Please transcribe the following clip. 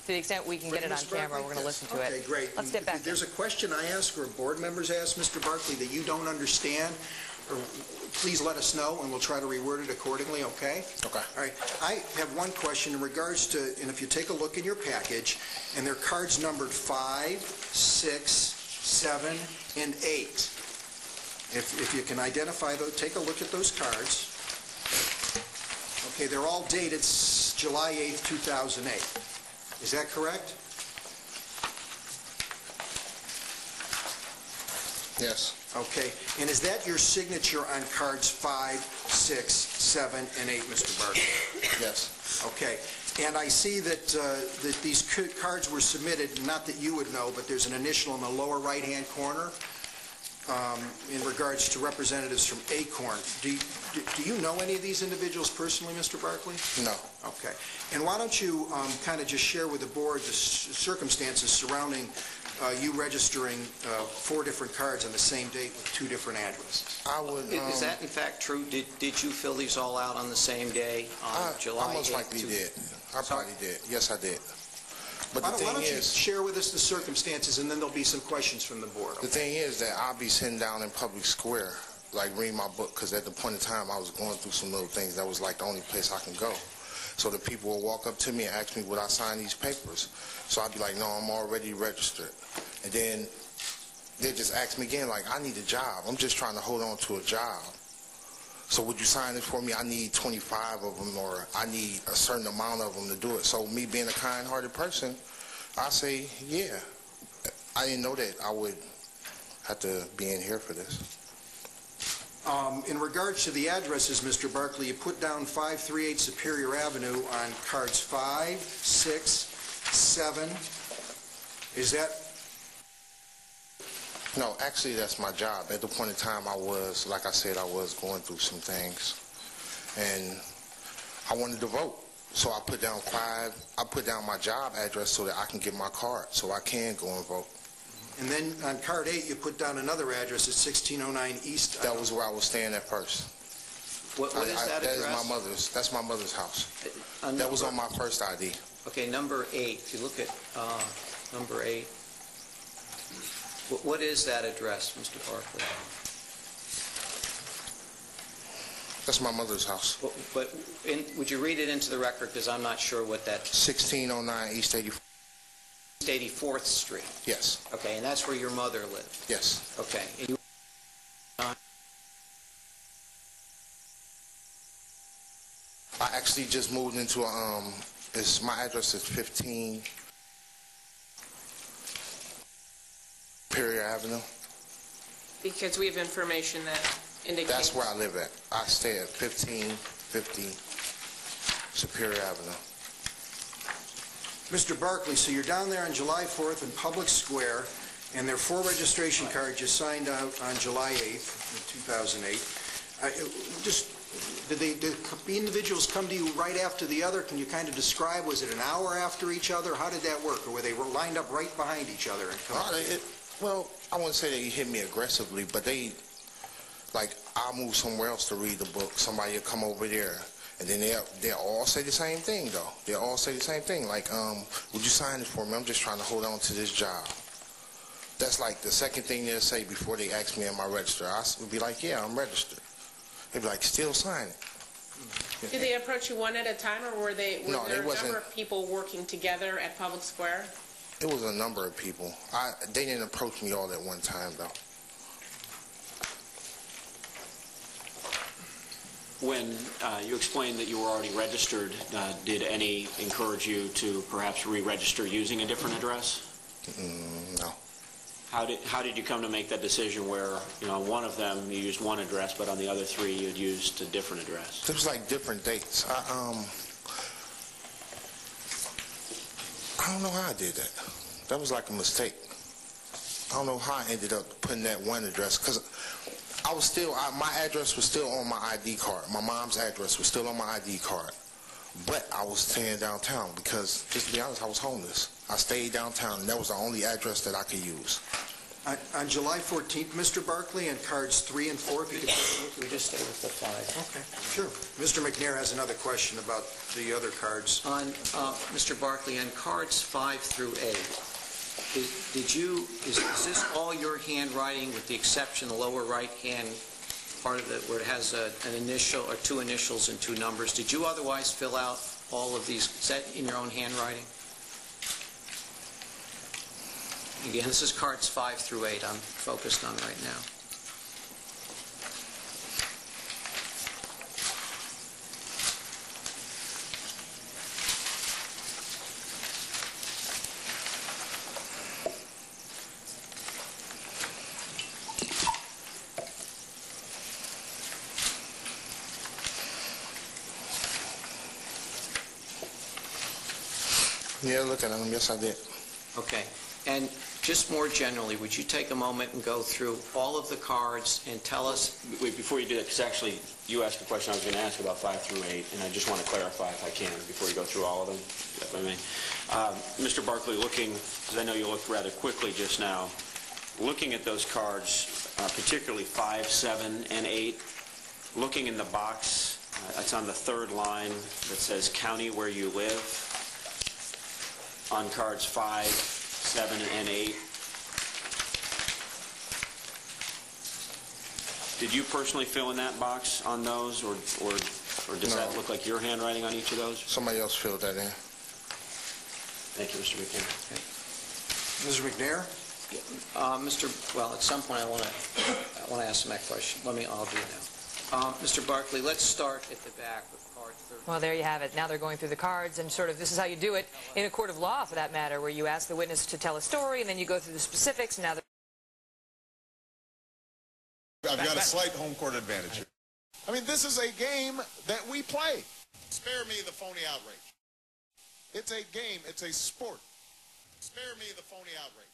To the extent we can get it on camera, we're going to listen to it. Okay, great. Let's get back. If there's a question I ask or board members ask, Mr. Barkley, that you don't understand, or please let us know, and we'll try to reword it accordingly, okay? Okay. All right. I have one question in regards to, and if you take a look in your package, and they're cards numbered 5, 6, 7, and 8. If you can identify those, take a look at those cards. Okay, they're all dated July 8th, 2008. Is that correct? Yes. Okay, and is that your signature on cards 5, 6, 7, and 8, Mr. Barkley? Yes. Okay, and I see that, that these cards were submitted, not that you would know, but there's an initial in the lower right-hand corner in regards to representatives from ACORN. Do you know any of these individuals personally, Mr. Barkley? No. Okay. And why don't you kind of just share with the board the circumstances surrounding you registering 4 different cards on the same date with 2 different addresses? I would. Is that in fact true? Did you fill these all out on the same day on July 8th? I most likely did. I probably did. Yes, I did. But the thing why don't you is, share with us the circumstances, and then there'll be some questions from the board. The thing is that I'll be sitting down in public square, like reading my book, because at the point in time I was going through some little things that was like the only place I can go. So the people will walk up to me and ask me, would I sign these papers? So I'd be like, no, I'm already registered. And then they just ask me again, like, I need a job. I'm just trying to hold on to a job. So would you sign it for me? I need 25 of them, or I need a certain amount of them to do it. So me being a kind-hearted person, I say, yeah. I didn't know that I would have to be in here for this. In regards to the addresses, Mr. Barkley, you put down 538 Superior Avenue on cards 5, 6, 7. Is that? No, actually, that's my job. At the point in time, I was, like I said, I was going through some things, and I wanted to vote. So I put down 5. I put down my job address so that I can get my card, so I can go and vote. And then on card 8, you put down another address at 1609 East. That was where I was staying at first. What is that address? That is my mother's. That's my mother's house. That was on my first ID. Okay, number 8. If you look at number 8, what is that address, Mr. Barkley? That's my mother's house. But would you read it into the record, because I'm not sure what that... 1609 East 84th Street. Yes. Okay, and that's where your mother lived? Yes. Okay. And you... I actually just moved into a, my address is 15 Superior Avenue. Because we have information that indicates... That's where I live at. I stay at 1550 Superior Avenue. Mr. Barkley, so you're down there on July 4th in Public Square, and there are 4 registration cards you signed out on July 8th, 2008. Did the individuals come to you right after the other? Can you kind of describe, was it an hour after each other? How did that work? Or were they lined up right behind each other? Well, I wouldn't say they hit me aggressively, but they, like, I'll move somewhere else to read the book. Somebody will come over there. And then they'll all say the same thing, though. They'll all say the same thing, like, would you sign this for me? I'm just trying to hold on to this job. That's like the second thing they'll say before they ask me, am I registered? I would be like, yeah, I'm registered. They'd be like, still sign it. Did they approach you one at a time, or were there a number of people working together at Public Square? It was a number of people. They didn't approach me all at one time, though. When you explained that you were already registered, did any encourage you to perhaps re-register using a different address? No. How did you come to make that decision where, you know, on one of them you used one address, but on the other 3 you had used a different address? It was like different dates. I don't know how I did that. That was like a mistake. I don't know how I ended up putting that one address, because I was still, my address was still on my ID card. My mom's address was still on my ID card. But I was staying downtown because, just to be honest, I was homeless. I stayed downtown, and that was the only address that I could use. On July 14th, Mr. Barkley, and cards 3 and 4, if you could... We just stay with the 5. Okay, sure. Mr. McNair has another question about the other cards. On, Mr. Barkley, on cards 5 through 8, is this all your handwriting with the exception, the lower right-hand part of it where it has an initial or 2 initials and 2 numbers? Did you otherwise fill out all of these? Is that in your own handwriting? Again, this is cards 5 through 8 I'm focused on right now. Yeah, looking at them, yes, I did. Okay. And just more generally, would you take a moment and go through all of the cards and tell us... Wait, before you do that, because actually you asked the question I was going to ask about 5 through 8, and I just want to clarify if I can before you go through all of them, if I may. Mr. Barkley, looking, because I know you looked rather quickly just now, looking at those cards, particularly 5, 7, and 8, looking in the box, it's on the 3rd line that says county where you live, on cards 5, 7, and 8. Did you personally fill in that box on those, or does that look like your handwriting on each of those? Somebody else filled that in. Thank you, Mr. McNair. Mr. McNair? Well, at some point I want to ask him that question. I'll do it now. Mr. Barkley, let's start at the back with card 13. Well, there you have it. Now they're going through the cards, and sort of this is how you do it in a court of law, for that matter, where you ask the witness to tell a story, and then you go through the specifics. Now I've got a slight home court advantage here. I mean, this is a game that we play. Spare me the phony outrage. It's a game. It's a sport. Spare me the phony outrage.